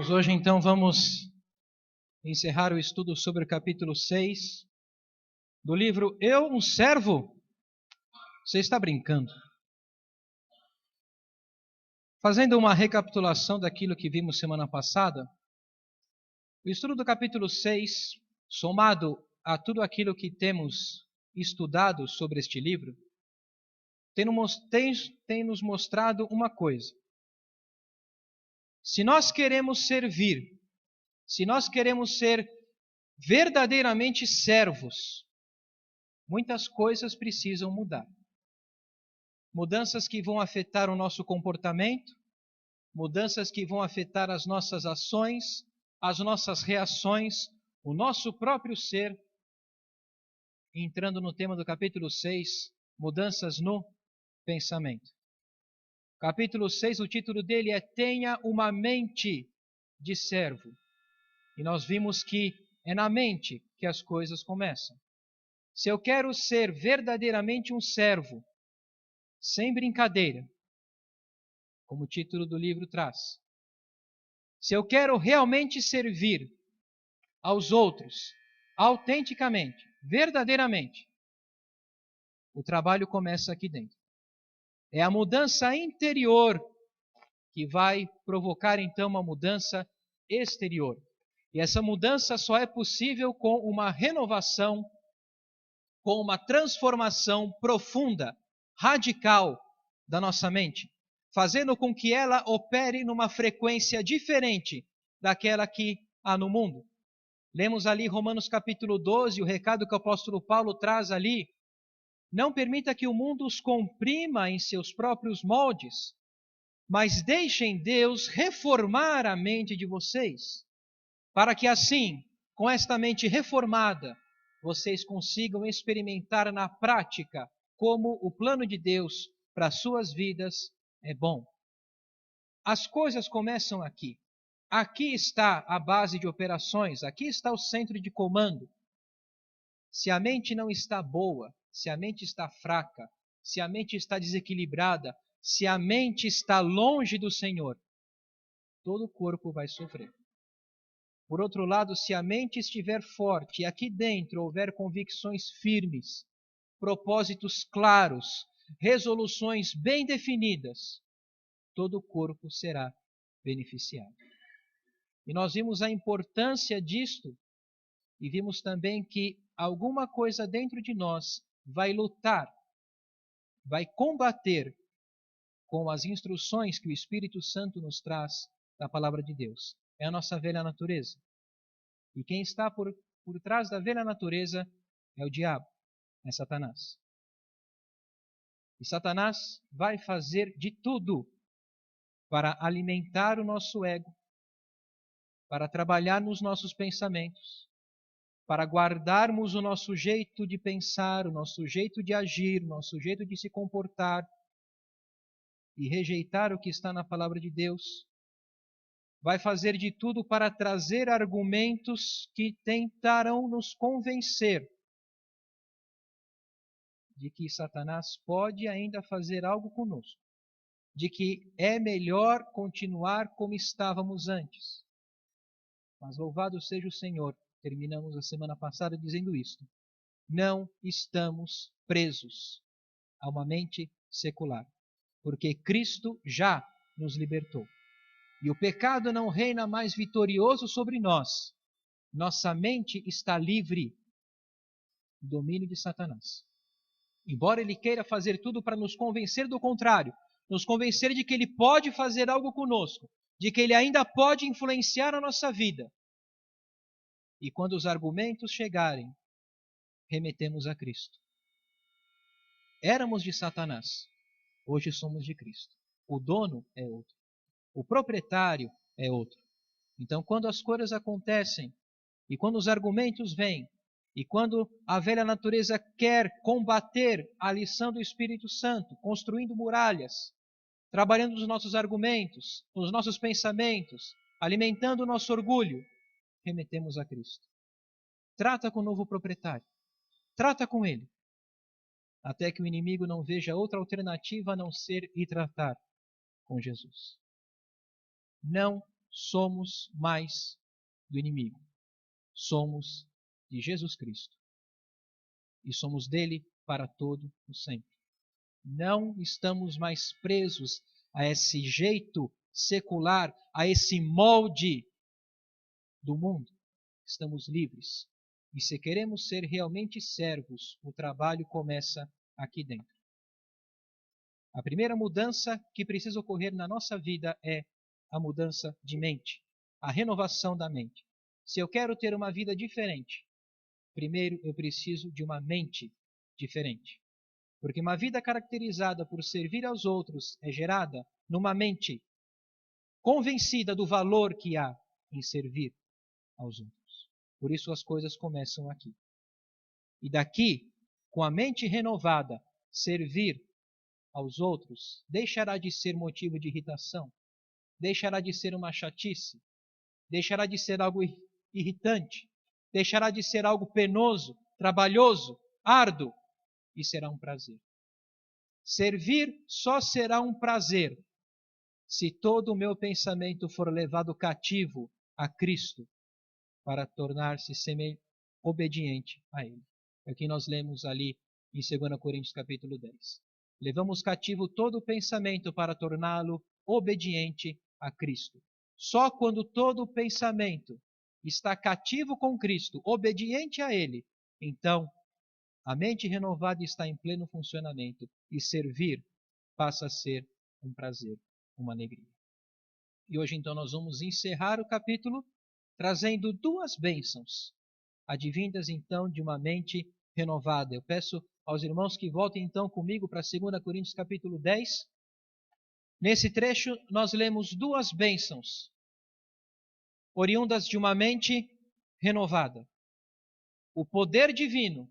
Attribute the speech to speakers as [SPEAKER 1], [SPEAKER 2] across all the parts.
[SPEAKER 1] Nós hoje então vamos encerrar o estudo sobre o capítulo 6 do livro Eu, um servo? Você está brincando. Fazendo uma recapitulação daquilo que vimos semana passada, o estudo do capítulo 6, somado a tudo aquilo que temos estudado sobre este livro, tem nos mostrado uma coisa. Se nós queremos servir, se nós queremos ser verdadeiramente servos, muitas coisas precisam mudar. Mudanças que vão afetar o nosso comportamento, mudanças que vão afetar as nossas ações, as nossas reações, o nosso próprio ser. Entrando no tema do capítulo 6, mudanças no pensamento. Capítulo 6, o título dele é Tenha uma mente de servo. E nós vimos que é na mente que as coisas começam. Se eu quero ser verdadeiramente um servo, sem brincadeira, como o título do livro traz, se eu quero realmente servir aos outros, autenticamente, verdadeiramente, o trabalho começa aqui dentro. É a mudança interior que vai provocar então uma mudança exterior. E essa mudança só é possível com uma renovação, com uma transformação profunda, radical da nossa mente, fazendo com que ela opere numa frequência diferente daquela que há no mundo. Lemos ali Romanos capítulo 12, o recado que o apóstolo Paulo traz ali. Não permita que o mundo os comprima em seus próprios moldes, mas deixem Deus reformar a mente de vocês, para que assim, com esta mente reformada, vocês consigam experimentar na prática como o plano de Deus para as suas vidas é bom. As coisas começam aqui. Aqui está a base de operações, aqui está o centro de comando. Se a mente não está boa, se a mente está fraca, se a mente está desequilibrada, se a mente está longe do Senhor, todo o corpo vai sofrer. Por outro lado, se a mente estiver forte e aqui dentro houver convicções firmes, propósitos claros, resoluções bem definidas, todo o corpo será beneficiado. E nós vimos a importância disto e vimos também que alguma coisa dentro de nós vai lutar, vai combater com as instruções que o Espírito Santo nos traz da palavra de Deus. É a nossa velha natureza. E quem está por trás da velha natureza é o diabo, é Satanás. E Satanás vai fazer de tudo para alimentar o nosso ego, para trabalhar nos nossos pensamentos, para guardarmos o nosso jeito de pensar, o nosso jeito de agir, o nosso jeito de se comportar e rejeitar o que está na palavra de Deus. Vai fazer de tudo para trazer argumentos que tentarão nos convencer de que Satanás pode ainda fazer algo conosco, de que é melhor continuar como estávamos antes. Mas louvado seja o Senhor, terminamos a semana passada dizendo isto. Não estamos presos a uma mente secular, porque Cristo já nos libertou. E o pecado não reina mais vitorioso sobre nós. Nossa mente está livre do domínio de Satanás. Embora ele queira fazer tudo para nos convencer do contrário, nos convencer de que ele pode fazer algo conosco, de que ele ainda pode influenciar a nossa vida. E quando os argumentos chegarem, remetemos a Cristo. Éramos de Satanás, hoje somos de Cristo. O dono é outro, o proprietário é outro. Então, quando as coisas acontecem, e quando os argumentos vêm, e quando a velha natureza quer combater a lição do Espírito Santo, construindo muralhas, trabalhando nos nossos argumentos, nos nossos pensamentos, alimentando o nosso orgulho, remetemos a Cristo. Trata com o novo proprietário. Trata com ele. Até que o inimigo não veja outra alternativa a não ser ir tratar com Jesus. Não somos mais do inimigo. Somos de Jesus Cristo. E somos dele para todo o sempre. Não estamos mais presos a esse jeito secular, a esse molde do mundo. Estamos livres. E se queremos ser realmente servos, o trabalho começa aqui dentro. A primeira mudança que precisa ocorrer na nossa vida é a mudança de mente, a renovação da mente. Se eu quero ter uma vida diferente, primeiro eu preciso de uma mente diferente. Porque uma vida caracterizada por servir aos outros é gerada numa mente convencida do valor que há em servir aos outros. Por isso as coisas começam aqui. E daqui, com a mente renovada, servir aos outros deixará de ser motivo de irritação, deixará de ser uma chatice, deixará de ser algo irritante, deixará de ser algo penoso, trabalhoso, árduo, e será um prazer. Servir só será um prazer se todo o meu pensamento for levado cativo a Cristo para tornar-se obediente a Ele. É o que nós lemos ali em 2 Coríntios capítulo 10. Levamos cativo todo o pensamento para torná-lo obediente a Cristo. Só quando todo o pensamento está cativo com Cristo, obediente a Ele, então a mente renovada está em pleno funcionamento e servir passa a ser um prazer, uma alegria. E hoje então nós vamos encerrar o capítulo trazendo duas bênçãos, advindas então de uma mente renovada. Eu peço aos irmãos que voltem então comigo para 2 Coríntios capítulo 10. Nesse trecho nós lemos duas bênçãos, oriundas de uma mente renovada. O poder divino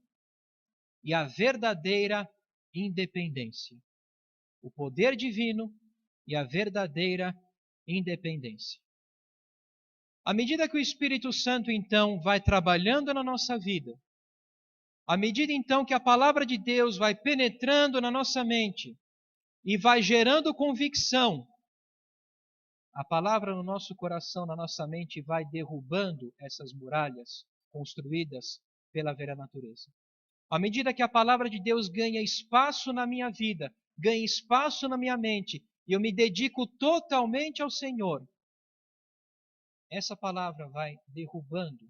[SPEAKER 1] e a verdadeira independência. O poder divino e a verdadeira independência. À medida que o Espírito Santo, então, vai trabalhando na nossa vida, à medida, então, que a palavra de Deus vai penetrando na nossa mente e vai gerando convicção, a palavra no nosso coração, na nossa mente, vai derrubando essas muralhas construídas pela velha natureza. À medida que a palavra de Deus ganha espaço na minha vida, ganha espaço na minha mente, e eu me dedico totalmente ao Senhor, essa palavra vai derrubando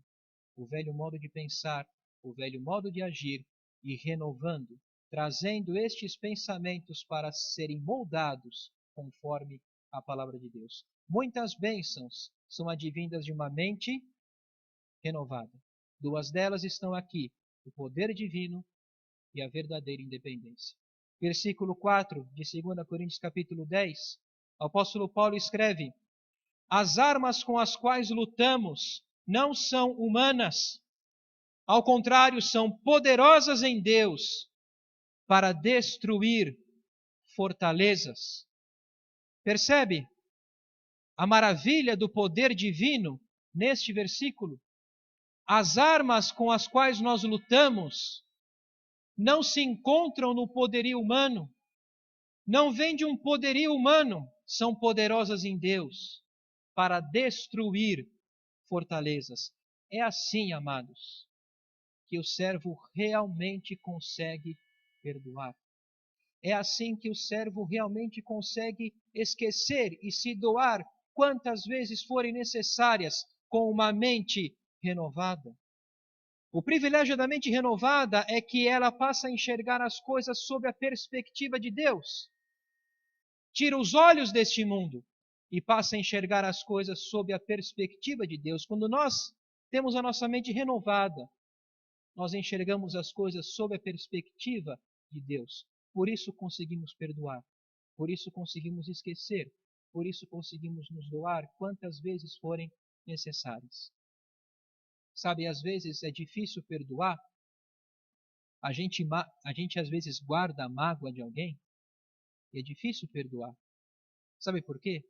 [SPEAKER 1] o velho modo de pensar, o velho modo de agir e renovando, trazendo estes pensamentos para serem moldados conforme a palavra de Deus. Muitas bênçãos são advindas de uma mente renovada. Duas delas estão aqui: o poder divino e a verdadeira independência. Versículo 4 de 2 Coríntios capítulo 10, o apóstolo Paulo escreve: as armas com as quais lutamos não são humanas, ao contrário, são poderosas em Deus para destruir fortalezas. Percebe a maravilha do poder divino neste versículo? As armas com as quais nós lutamos não se encontram no poderio humano, não vêm de um poderio humano, são poderosas em Deus para destruir fortalezas. É assim, amados, que o servo realmente consegue perdoar. É assim que o servo realmente consegue esquecer e se doar quantas vezes forem necessárias com uma mente renovada. O privilégio da mente renovada é que ela passa a enxergar as coisas sob a perspectiva de Deus. Tira os olhos deste mundo e passa a enxergar as coisas sob a perspectiva de Deus. Quando nós temos a nossa mente renovada, nós enxergamos as coisas sob a perspectiva de Deus. Por isso conseguimos perdoar, por isso conseguimos esquecer, por isso conseguimos nos doar quantas vezes forem necessárias. Sabe, às vezes é difícil perdoar. A gente às vezes guarda a mágoa de alguém e é difícil perdoar. Sabe por quê?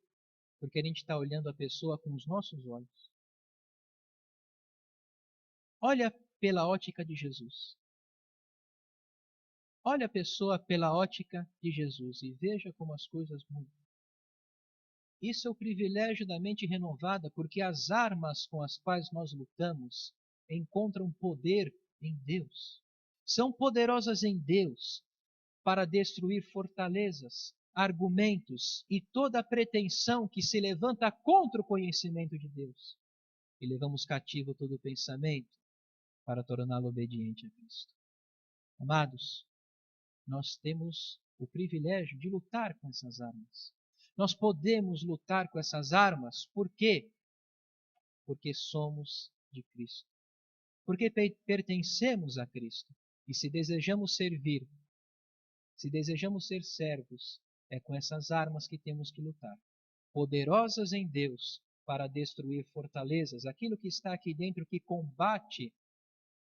[SPEAKER 1] Porque a gente está olhando a pessoa com os nossos olhos. Olha pela ótica de Jesus. Olha a pessoa pela ótica de Jesus e veja como as coisas mudam. Isso é o privilégio da mente renovada, porque as armas com as quais nós lutamos encontram poder em Deus. São poderosas em Deus para destruir fortalezas, argumentos e toda a pretensão que se levanta contra o conhecimento de Deus. E levamos cativo todo o pensamento para torná-lo obediente a Cristo. Amados, nós temos o privilégio de lutar com essas armas. Nós podemos lutar com essas armas, por quê? Porque somos de Cristo. Porque pertencemos a Cristo. E se desejamos servir, se desejamos ser servos, é com essas armas que temos que lutar. Poderosas em Deus para destruir fortalezas, aquilo que está aqui dentro que combate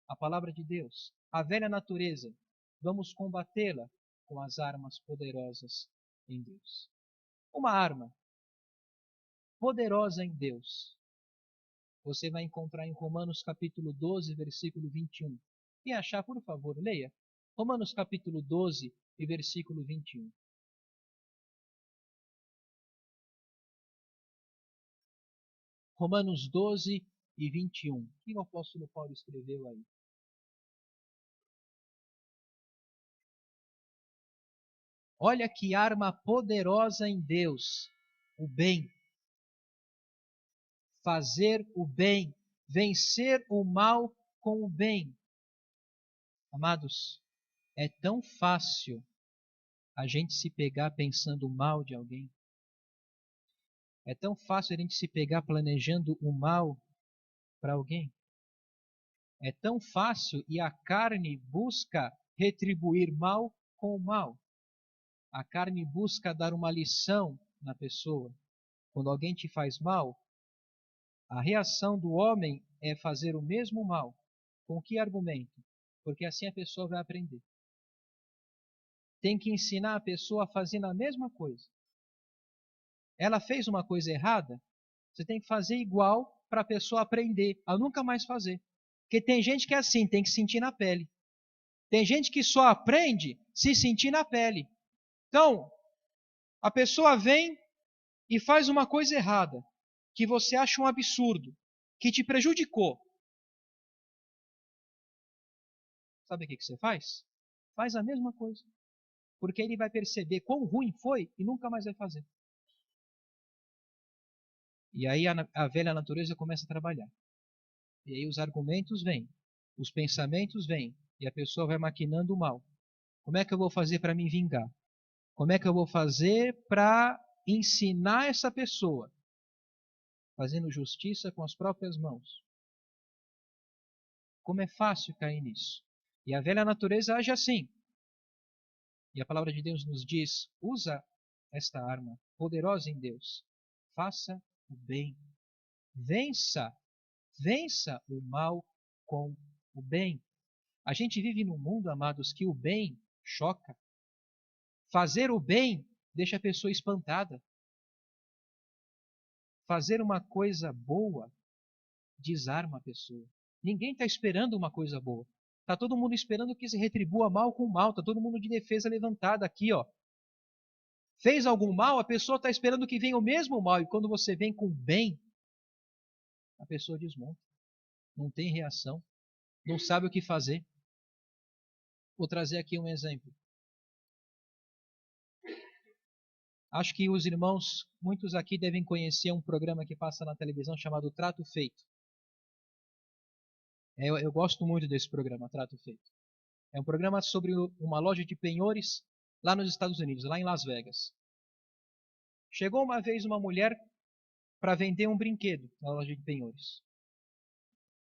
[SPEAKER 1] a palavra de Deus, a velha natureza, vamos combatê-la com as armas poderosas em Deus. Uma arma poderosa em Deus, você vai encontrar em Romanos capítulo 12, versículo 21. Quem achar, por favor, leia. Romanos capítulo 12 e versículo 21. Romanos 12 e 21. O que o apóstolo Paulo escreveu aí? Olha que arma poderosa em Deus, o bem. Fazer o bem, vencer o mal com o bem. Amados, é tão fácil a gente se pegar pensando mal de alguém. É tão fácil a gente se pegar planejando o mal para alguém. É tão fácil e a carne busca retribuir mal com o mal. A carne busca dar uma lição na pessoa. Quando alguém te faz mal, a reação do homem é fazer o mesmo mal. Com que argumento? Porque assim a pessoa vai aprender. Tem que ensinar a pessoa a fazer a mesma coisa. Ela fez uma coisa errada, você tem que fazer igual para a pessoa aprender a nunca mais fazer. Porque tem gente que é assim, tem que sentir na pele. Tem gente que só aprende se sentir na pele. Então, a pessoa vem e faz uma coisa errada, que você acha um absurdo, que te prejudicou. Sabe o que você faz? Faz a mesma coisa. Porque ele vai perceber quão ruim foi e nunca mais vai fazer. E aí a velha natureza começa a trabalhar. E aí os argumentos vêm, os pensamentos vêm, e a pessoa vai maquinando o mal. Como é que eu vou fazer para me vingar? Como é que eu vou fazer para ensinar essa pessoa? Fazendo justiça com as próprias mãos. Como é fácil cair nisso. E a velha natureza age assim. E a palavra de Deus nos diz, usa esta arma poderosa em Deus. Faça o bem. Vença o mal com o bem. A gente vive num mundo, amados, que o bem choca. Fazer o bem deixa a pessoa espantada. Fazer uma coisa boa desarma a pessoa. Ninguém está esperando uma coisa boa. Está todo mundo esperando que se retribua mal com mal. Está todo mundo de defesa levantada aqui, ó. Fez algum mal, a pessoa está esperando que venha o mesmo mal. E quando você vem com bem, a pessoa desmonta. Não tem reação. Não sabe o que fazer. Vou trazer aqui um exemplo. Acho que os irmãos, muitos aqui devem conhecer um programa que passa na televisão chamado Trato Feito. Eu gosto muito desse programa, Trato Feito. É um programa sobre uma loja de penhores lá nos Estados Unidos, lá em Las Vegas. Chegou uma vez uma mulher para vender um brinquedo na loja de penhores.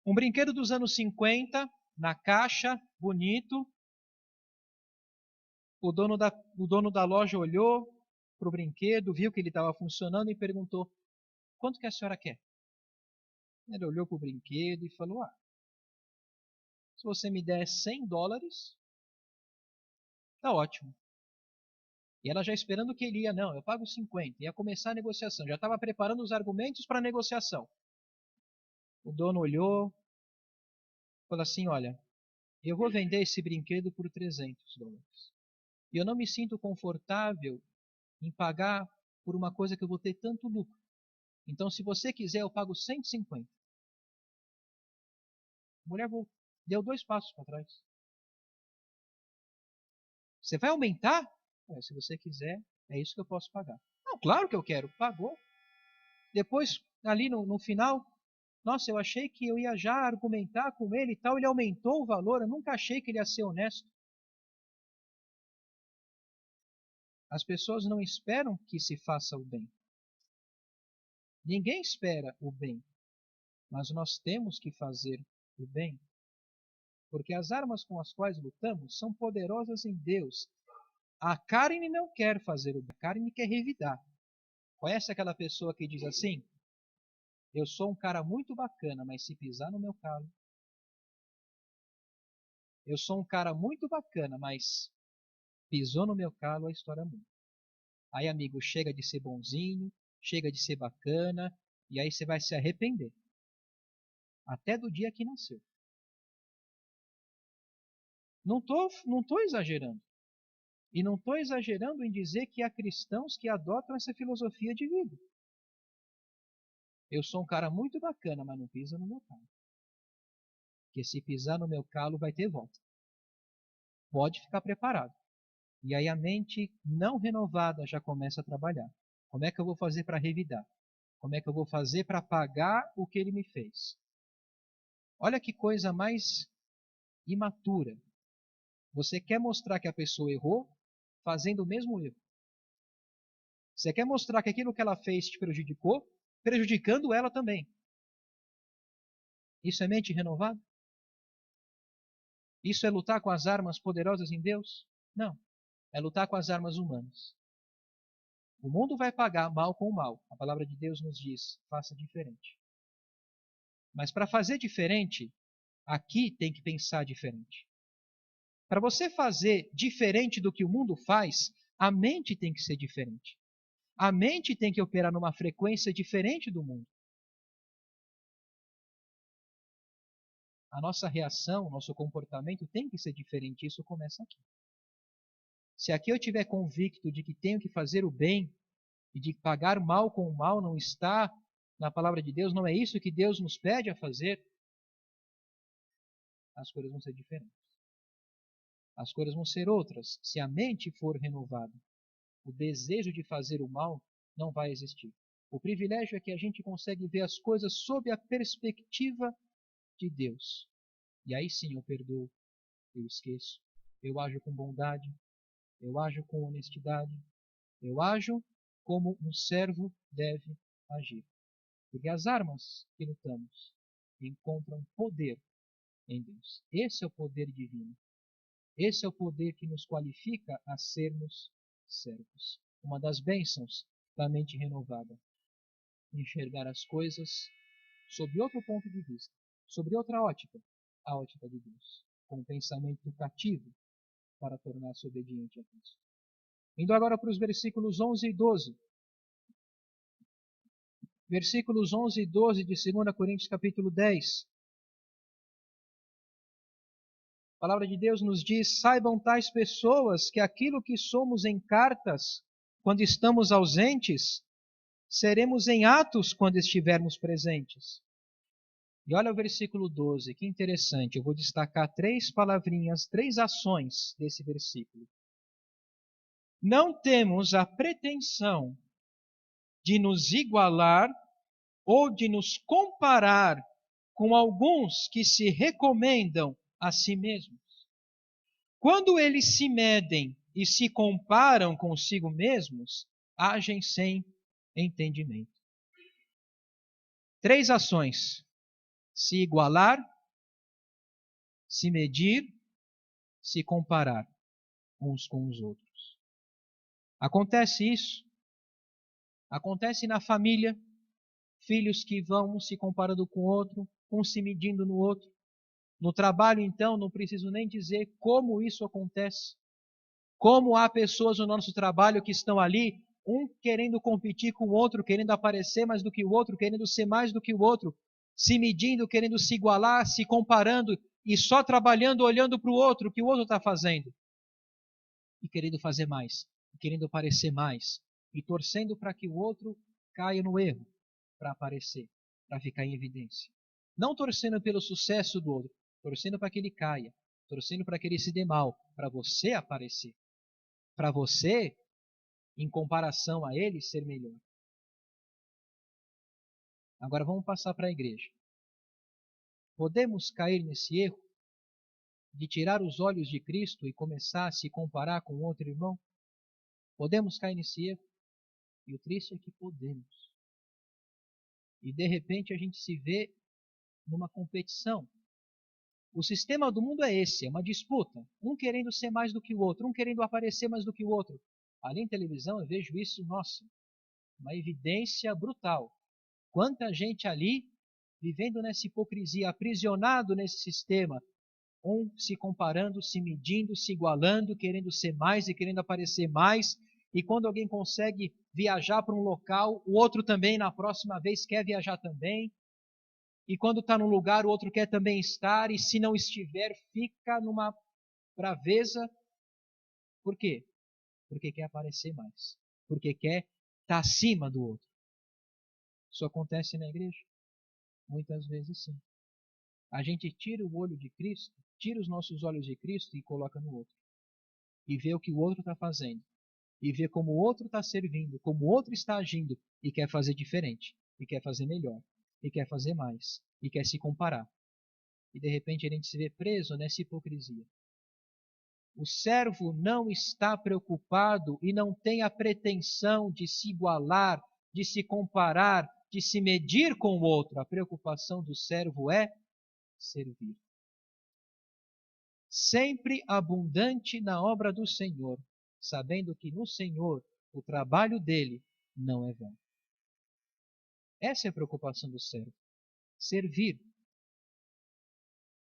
[SPEAKER 1] Um brinquedo dos anos 50, na caixa, bonito. O dono da loja olhou para o brinquedo, viu que ele estava funcionando e perguntou: quanto que a senhora quer? Ele olhou para o brinquedo e falou: se você me der $100, tá ótimo. E ela já esperando que ele ia, não, eu pago 50. Ia começar a negociação, já estava preparando os argumentos para a negociação. O dono olhou, falou assim: olha, eu vou vender esse brinquedo por $300. E eu não me sinto confortável em pagar por uma coisa que eu vou ter tanto lucro. Então, se você quiser, eu pago 150. A mulher deu 2 passos para trás. Você vai aumentar? Se você quiser, é isso que eu posso pagar. Não, claro que eu quero. Pagou. Depois, ali no final, nossa, eu achei que eu ia já argumentar com ele e tal, ele aumentou o valor, eu nunca achei que ele ia ser honesto. As pessoas não esperam que se faça o bem. Ninguém espera o bem, mas nós temos que fazer o bem. Porque as armas com as quais lutamos são poderosas em Deus. A carne não quer fazer o bem, a carne quer revidar. Conhece aquela pessoa que diz assim? Eu sou um cara muito bacana, mas se pisar no meu calo. Eu sou um cara muito bacana, mas pisou no meu calo, a história muda. Aí, amigo, chega de ser bonzinho, chega de ser bacana, e aí você vai se arrepender. Até do dia que nasceu. Não tô exagerando. E não estou exagerando em dizer que há cristãos que adotam essa filosofia de vida. Eu sou um cara muito bacana, mas não pisa no meu calo. Porque se pisar no meu calo, vai ter volta. Pode ficar preparado. E aí a mente não renovada já começa a trabalhar. Como é que eu vou fazer para revidar? Como é que eu vou fazer para pagar o que ele me fez? Olha que coisa mais imatura. Você quer mostrar que a pessoa errou fazendo o mesmo erro. Você quer mostrar que aquilo que ela fez te prejudicou, prejudicando ela também. Isso é mente renovada? Isso é lutar com as armas poderosas em Deus? Não. É lutar com as armas humanas. O mundo vai pagar mal com o mal. A palavra de Deus nos diz, faça diferente. Mas para fazer diferente, aqui tem que pensar diferente. Para você fazer diferente do que o mundo faz, a mente tem que ser diferente. A mente tem que operar numa frequência diferente do mundo. A nossa reação, nosso comportamento tem que ser diferente. Isso começa aqui. Se aqui eu estiver convicto de que tenho que fazer o bem e de pagar mal com o mal não está na palavra de Deus, não é isso que Deus nos pede a fazer, as coisas vão ser diferentes. As coisas vão ser outras. Se a mente for renovada, o desejo de fazer o mal não vai existir. O privilégio é que a gente consegue ver as coisas sob a perspectiva de Deus. E aí sim eu perdoo, eu esqueço, eu ajo com bondade, eu ajo com honestidade, eu ajo como um servo deve agir. Porque as armas que lutamos encontram poder em Deus. Esse é o poder divino. Esse é o poder que nos qualifica a sermos servos. Uma das bênçãos da mente renovada. Enxergar as coisas sob outro ponto de vista, sobre outra ótica, a ótica de Deus, com um pensamento cativo para tornar-se obediente a Cristo. Indo agora para os versículos 11 e 12. Versículos 11 e 12 de 2 Coríntios capítulo 10. A palavra de Deus nos diz: saibam tais pessoas que aquilo que somos em cartas, quando estamos ausentes, seremos em atos quando estivermos presentes. E olha o versículo 12, que interessante. Eu vou destacar 3 palavrinhas, 3 ações desse versículo. Não temos a pretensão de nos igualar ou de nos comparar com alguns que se recomendam a si mesmos. Quando eles se medem e se comparam consigo mesmos, agem sem entendimento. 3 ações: se igualar, se medir, se comparar uns com os outros. Acontece isso. Acontece na família, filhos que vão um se comparando com o outro, um se medindo no outro. No trabalho, então, não preciso nem dizer como isso acontece. Como há pessoas no nosso trabalho que estão ali, um querendo competir com o outro, querendo aparecer mais do que o outro, querendo ser mais do que o outro, se medindo, querendo se igualar, se comparando e só trabalhando, olhando para o outro, o que o outro está fazendo. E querendo fazer mais, e querendo parecer mais, e torcendo para que o outro caia no erro, para aparecer, para ficar em evidência. Não torcendo pelo sucesso do outro, torcendo para que ele caia, torcendo para que ele se dê mal, para você aparecer, para você, em comparação a ele, ser melhor. Agora vamos passar para a igreja. Podemos cair nesse erro de tirar os olhos de Cristo e começar a se comparar com outro irmão? Podemos cair nesse erro? E o triste é que podemos. E de repente a gente se vê numa competição. O sistema do mundo é esse, é uma disputa. Um querendo ser mais do que o outro, um querendo aparecer mais do que o outro. Ali em televisão eu vejo isso, nossa, uma evidência brutal. Quanta gente ali vivendo nessa hipocrisia, aprisionado nesse sistema, um se comparando, se medindo, se igualando, querendo ser mais e querendo aparecer mais, e quando alguém consegue viajar para um local, o outro também na próxima vez quer viajar também, e quando está num lugar o outro quer também estar, e se não estiver fica numa braveza. Por quê? Porque quer aparecer mais, porque quer estar acima do outro. Isso acontece na igreja? Muitas vezes sim. A gente tira o olho de Cristo, tira os nossos olhos de Cristo e coloca no outro. E vê o que o outro está fazendo. E vê como o outro está servindo, como o outro está agindo. E quer fazer diferente. E quer fazer melhor. E quer fazer mais. E quer se comparar. E de repente a gente se vê preso nessa hipocrisia. O servo não está preocupado e não tem a pretensão de se igualar, de se comparar, de se medir com o outro. A preocupação do servo é servir. Sempre abundante na obra do Senhor, sabendo que no Senhor o trabalho dele não é vão. Essa é a preocupação do servo. Servir.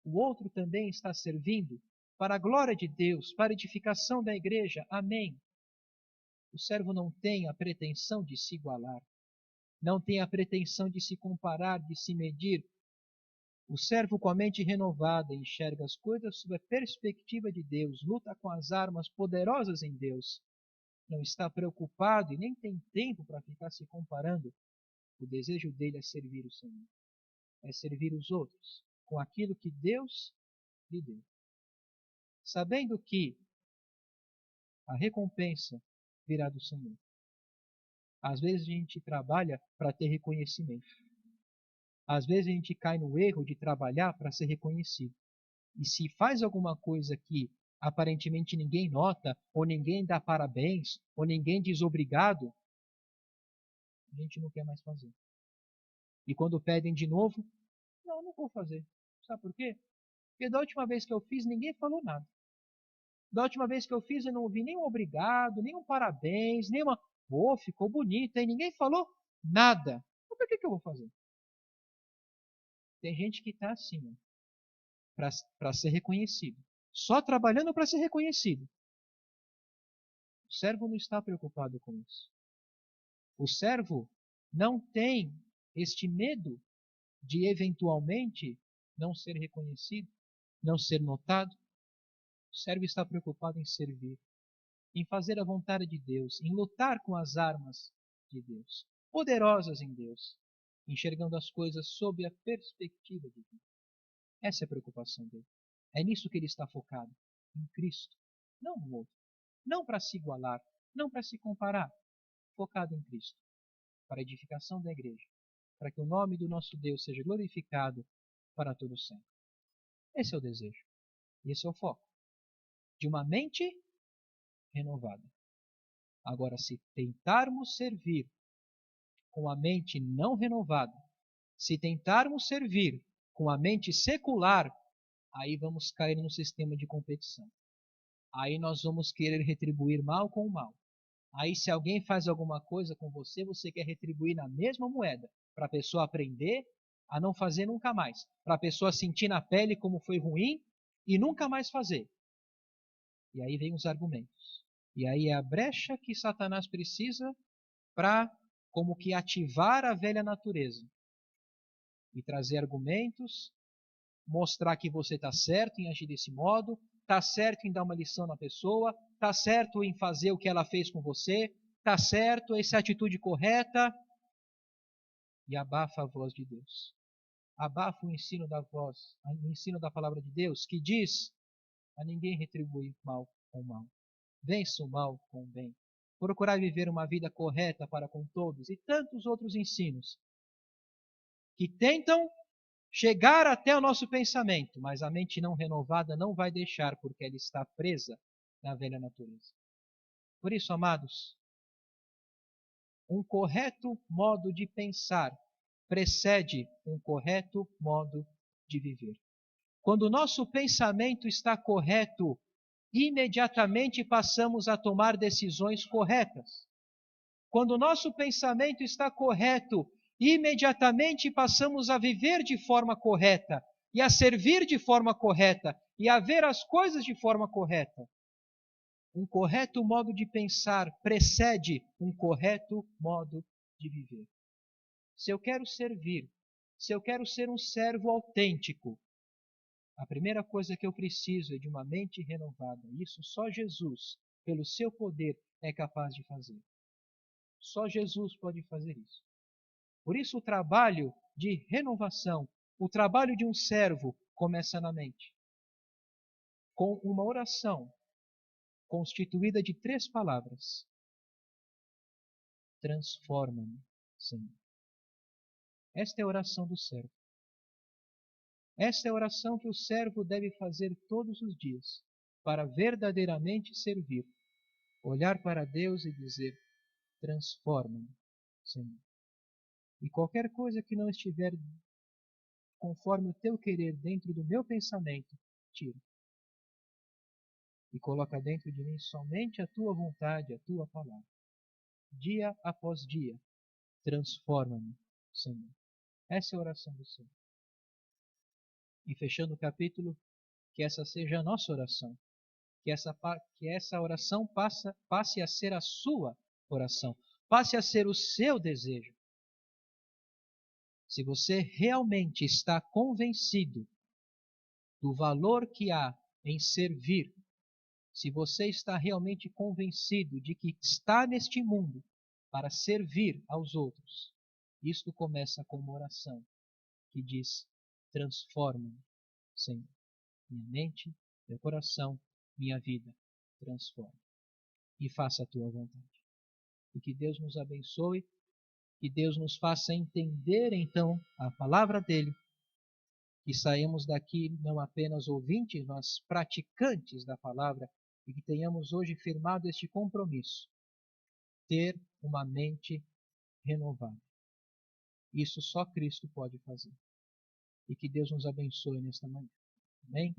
[SPEAKER 1] O outro também está servindo para a glória de Deus, para a edificação da igreja. Amém. O servo não tem a pretensão de se igualar, não tem a pretensão de se comparar, de se medir. O servo com a mente renovada enxerga as coisas sob a perspectiva de Deus, luta com as armas poderosas em Deus. Não está preocupado e nem tem tempo para ficar se comparando. O desejo dele é servir o Senhor, é servir os outros com aquilo que Deus lhe deu. Sabendo que a recompensa virá do Senhor. Às vezes a gente trabalha para ter reconhecimento. Às vezes a gente cai no erro de trabalhar para ser reconhecido. E se faz alguma coisa que aparentemente ninguém nota, ou ninguém dá parabéns, ou ninguém diz obrigado, a gente não quer mais fazer. E quando pedem de novo, não vou fazer. Sabe por quê? Porque da última vez que eu fiz, ninguém falou nada. Da última vez que eu fiz, eu não ouvi nenhum obrigado, nenhum parabéns, nenhuma... Pô, ficou bonito, hein? Ninguém falou nada. Então, por que eu vou fazer? Tem gente que está assim, para ser reconhecido. Só trabalhando para ser reconhecido. O servo não está preocupado com isso. O servo não tem este medo de eventualmente não ser reconhecido, não ser notado. O servo está preocupado em servir, em fazer a vontade de Deus, em lutar com as armas de Deus, poderosas em Deus, enxergando as coisas sob a perspectiva de Deus. Essa é a preocupação dele. É nisso que ele está focado, em Cristo, não no outro. Não para se igualar, não para se comparar, focado em Cristo, para a edificação da igreja, para que o nome do nosso Deus seja glorificado para todo sempre. Esse é o desejo. E esse é o foco. De uma mente renovada. Agora, se tentarmos servir com a mente não renovada, se tentarmos servir com a mente secular, aí vamos cair num sistema de competição. Aí nós vamos querer retribuir mal com o mal. Aí se alguém faz alguma coisa com você, você quer retribuir na mesma moeda, para a pessoa aprender a não fazer nunca mais, para a pessoa sentir na pele como foi ruim e nunca mais fazer. E aí vem os argumentos. E aí é a brecha que Satanás precisa para como que ativar a velha natureza. E trazer argumentos, mostrar que você está certo em agir desse modo, está certo em dar uma lição na pessoa, está certo em fazer o que ela fez com você, está certo, essa é a atitude correta, e abafa a voz de Deus. Abafa o ensino da voz, o ensino da palavra de Deus, que diz: a ninguém retribui mal com mal. Vença o mal com o bem. Procurar viver uma vida correta para com todos, e tantos outros ensinos que tentam chegar até o nosso pensamento, mas a mente não renovada não vai deixar, porque ela está presa na velha natureza. Por isso, amados, um correto modo de pensar precede um correto modo de viver. Quando o nosso pensamento está correto, imediatamente passamos a tomar decisões corretas. Quando o nosso pensamento está correto, imediatamente passamos a viver de forma correta, e a servir de forma correta, e a ver as coisas de forma correta. Um correto modo de pensar precede um correto modo de viver. Se eu quero servir, se eu quero ser um servo autêntico, a primeira coisa que eu preciso é de uma mente renovada. Isso só Jesus, pelo seu poder, é capaz de fazer. Só Jesus pode fazer isso. Por isso o trabalho de renovação, o trabalho de um servo, começa na mente. Com uma oração constituída de 3 palavras. Transforma-me, Senhor. Esta é a oração do servo. Esta é a oração que o servo deve fazer todos os dias, para verdadeiramente servir. Olhar para Deus e dizer: transforma-me, Senhor. E qualquer coisa que não estiver conforme o teu querer dentro do meu pensamento, tira. E coloca dentro de mim somente a tua vontade, a tua palavra. Dia após dia, transforma-me, Senhor. Essa é a oração do Senhor. E fechando o capítulo, que essa seja a nossa oração. Que essa oração passe a ser a sua oração. Passe a ser o seu desejo. Se você realmente está convencido do valor que há em servir, se você está realmente convencido de que está neste mundo para servir aos outros, isto começa com uma oração que diz: transforma-me, Senhor. Minha mente, meu coração, minha vida, transforma. E faça a tua vontade. E que Deus nos abençoe, que Deus nos faça entender então a palavra dele, que saímos daqui não apenas ouvintes, mas praticantes da palavra, e que tenhamos hoje firmado este compromisso, ter uma mente renovada. Isso só Cristo pode fazer. E que Deus nos abençoe nesta manhã. Amém?